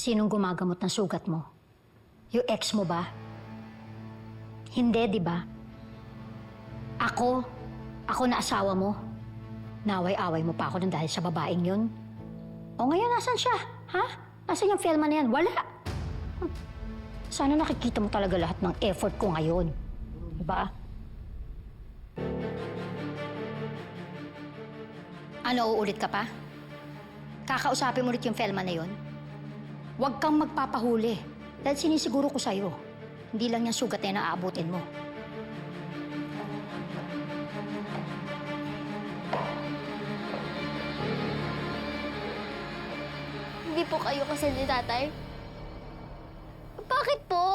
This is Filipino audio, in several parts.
Sinong gumagamot ng sugat mo? Yung ex mo ba? Hindi, di ba? Ako na asawa mo. Naway-away mo pa ako nang dahil sa babaeng yun. O ngayon, nasan siya? Ha? Nasaan yung Felma na yan? Wala. Sana nakikita mo talaga lahat ng effort ko ngayon. Diba? Ano, uulit ka pa? Kakausapin mo ulit yung Felma na yun? Huwag kang magpapahuli. Dahil sinisiguro ko sa'yo, hindi lang yung sugat na naaabutin mo. Hindi po kayo kasal ni tatay? Bakit po?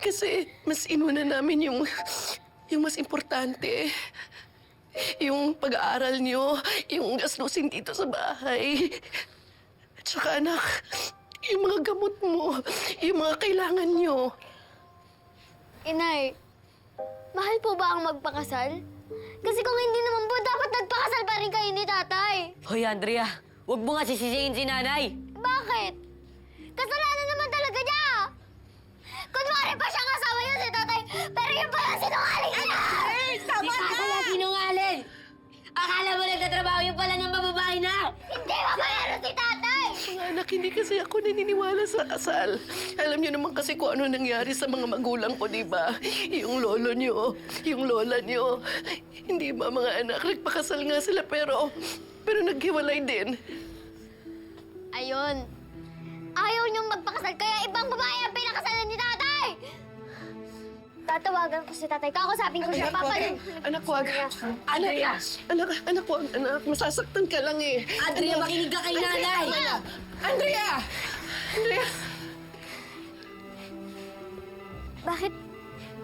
Kasi mas inuna namin yung mas importante. Yung pag-aaral niyo, yung gastusin dito sa bahay. At saka anak, yung mga gamot mo, yung mga kailangan niyo. Inay, mahal po ba ang magpakasal? Kasi kung hindi naman po, dapat nagpakasal pa rin kayo ni tatay. Hoy, Andrea, huwag mo nga sisisihin si nanay. Bakit? Kasalanan naman talaga niya! Kunwari pa siyang asawa niya si tatay, pero yun pala sinungaling niya! Tama ka! Kaya sinungaling! Akala mo nagtatrabaho yung pala ng bababae na! Hindi mamayaro si tatay! Mga anak, hindi kasi ako naniniwala sa kasal. Alam niyo naman kasi kung ano nangyari sa mga magulang ko, di ba? Yung lolo niyo, yung lola niyo. Hindi ba mga anak, nagpakasal nga sila pero naghiwalay din. Ayun. Ayaw niyong magpakasal, kaya ibang babae ang pinakasalan ni tatay! Tatawagan ko si tatay, kakusapin ko siya, papalit. Anak, wag. Andrea! Anak, wag. Anak, masasaktan ka lang eh. Andrea, makinig ka kay nanay! Andrea! Andrea!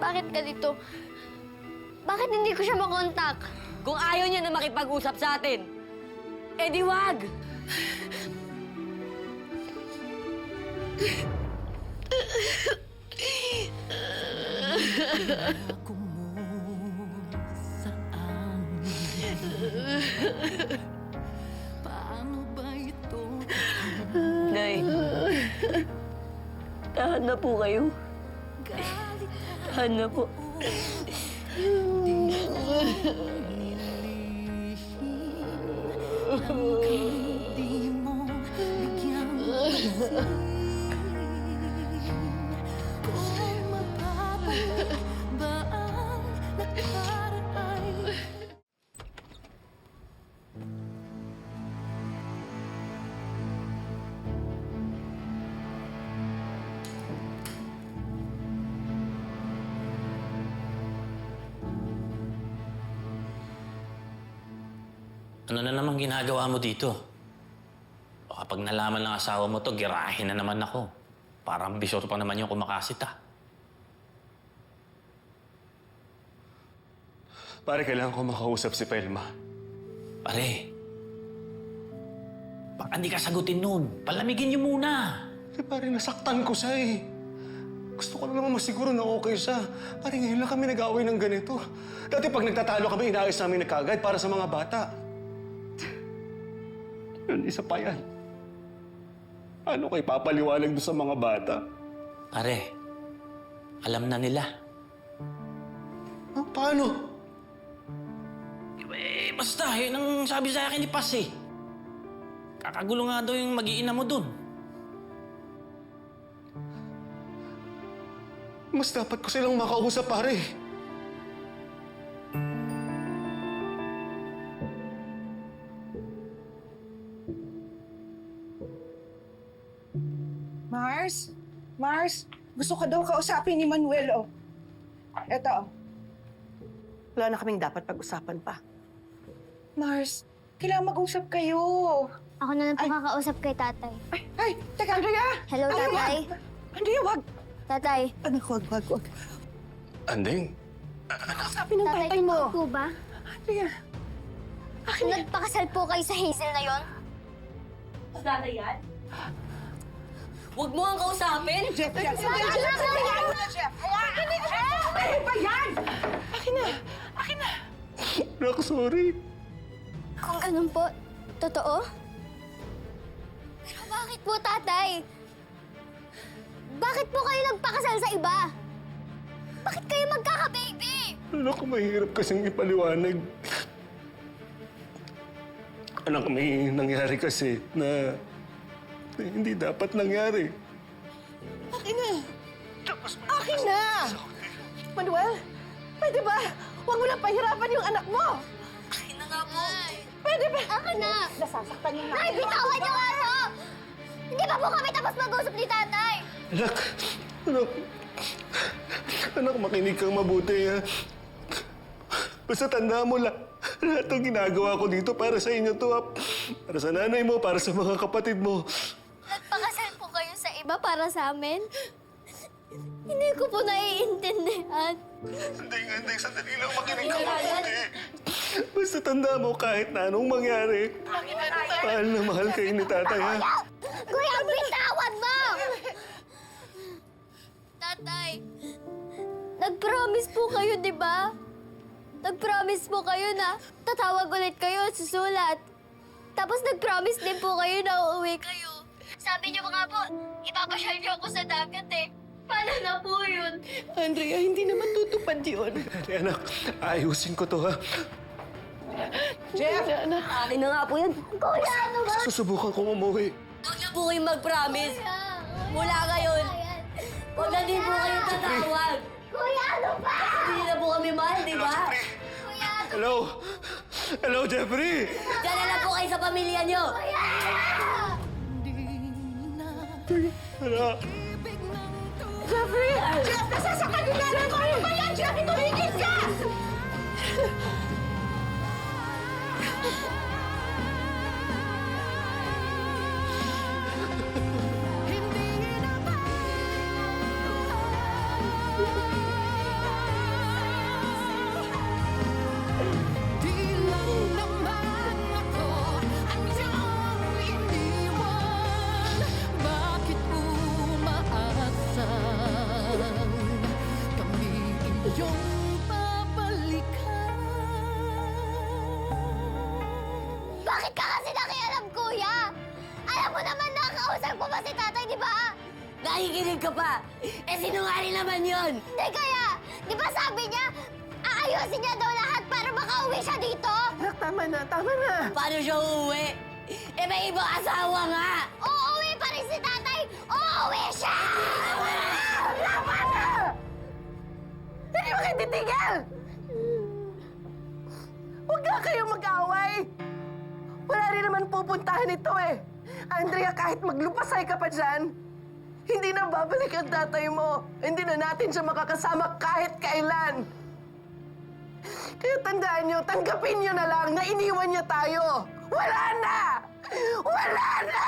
Bakit ganito? Bakit hindi ko siya makontak? Kung ayaw niya na makipag-usap sa atin, eh di wag! Nay, tahan na po kayo. Tahan na po. Ano na naman ginagawa mo dito? O kapag nalaman ng asawa mo to, girahin na naman ako. Parang bisyoso pa naman yung kumakasit ah. Pare, kailangan ko makausap si Pelma. Pare, baka hindi ka sagutin nun. Palamigin niyo muna. Pare, nasaktan ko siya eh. Gusto ko lang naman masiguro na okay siya. Pare, ngayon lang kami nag-away ng ganito. Dati pag nagtatalo kami, inaayos namin na kagad para sa mga bata. Yun, isa pa yan. Ano kayo papaliwanag doon sa mga bata? Pare, alam na nila. Paano? Eh, basta, yun ang sabi sa akin ni Pas eh. Kakagulo nga daw yung mag-iina mo dun. Mas dapat ko silang makausap, pare. Mars, gusto ka daw kausapin ni Manuel, oh. Eto, oh. Wala na kaming dapat pag-usapan pa. Mars, kailangan mag-usap kayo. Ako na lang po kakausap kay tatay. Ay, teka, Andrea! Hello, tatay. Andrea, wag! Tatay. Anak, wag. Andeng, Kausapin ng tatay mo. po ba? Andrea, Nagpakasal po kayo sa Hazel na yon? Huwag mo ang kausapin! Jeff. Ano ba yan? Nak, sorry. Kung ganun po, totoo? Bakit po, tatay? Bakit po kayo nagpakasal sa iba? Bakit kayo magkaka-baby? Anak, mahirap kasing ipaliwanag. Anak, may nangyari kasi na hindi dapat nangyari. Akin na! Akin na! Manuel, pwede ba? Huwag mo na pahirapan yung anak mo! Akin na nga po. Pwede ba? Akin na! Nasasaktan yung Nay, bitawan niyo nga to! Hindi pa po kami tapos mag-usap ni tatay! Anak, anak, anak, makinig kang mabuti, ha? Basta tandaan mo lang, lahat ng ginagawa ko dito para sa inyo to, ha? Para sa nanay mo, para sa mga kapatid mo. Nagpakasal po kayo sa iba para sa amin? Hindi ko po naiintindihan. Hindi, sandali lang, makinig kang mabuti. Basta tandaan mo, kahit na anong mangyari, mahal kayo ni tatay, ha? Kuya, bitawan mo! Tatay, nag-promise po kayo, di ba? Nag-promise po kayo na tatawag ulit kayo at susulat. Tapos nag-promise din po kayo na uuwi kayo. Sabi niyo nga po, ipapasyal niyo ako sa dagat eh. Paano na po yun? Andrea, hindi naman tutupad yun. Anak, ayusin ko to, ha? Jeff! Anak, Akin na nga po yan. Kuya, ano ba? Susubukan kong umuwi. Huwag na po kayong mag-promise. Mula ngayon, huwag na din po kayong tatawag. Kuya, ano ba? Hindi na po kami mahal, di ba? Kuya, ano Hello? Hello, Jeffrey? Diyan na lang po kayo sa pamilya nyo. Anak. Jeffrey! Jeff, nasasaktan yung nanay ko! Ano ba yan, Jeff? Tumigil ka! Bakit ka kasi nakialam, kuya? Alam mo naman nakakausap mo ba si tatay, di ba? Nakikinig ka pa. Eh, sinungaling naman yun. Hindi kaya! Di ba sabi niya, aayusin niya daw lahat para makauwi siya dito? anak, tama na, tama na. Paano siya uuwi? Eh, may ibang asawa nga. Uuwi pa rin si tatay! Uuwi siya! Tama na! Hindi ba kayo titigil? Huwag na kayong mag-away! Wala rin naman pupuntahan ito eh. Andrea, kahit maglupasay ka pa dyan, hindi na babalik ang tatay mo. Hindi na natin siya makakasama kahit kailan. Kaya tandaan nyo, tanggapin nyo na lang na iniwan niya tayo. Wala na! Wala na!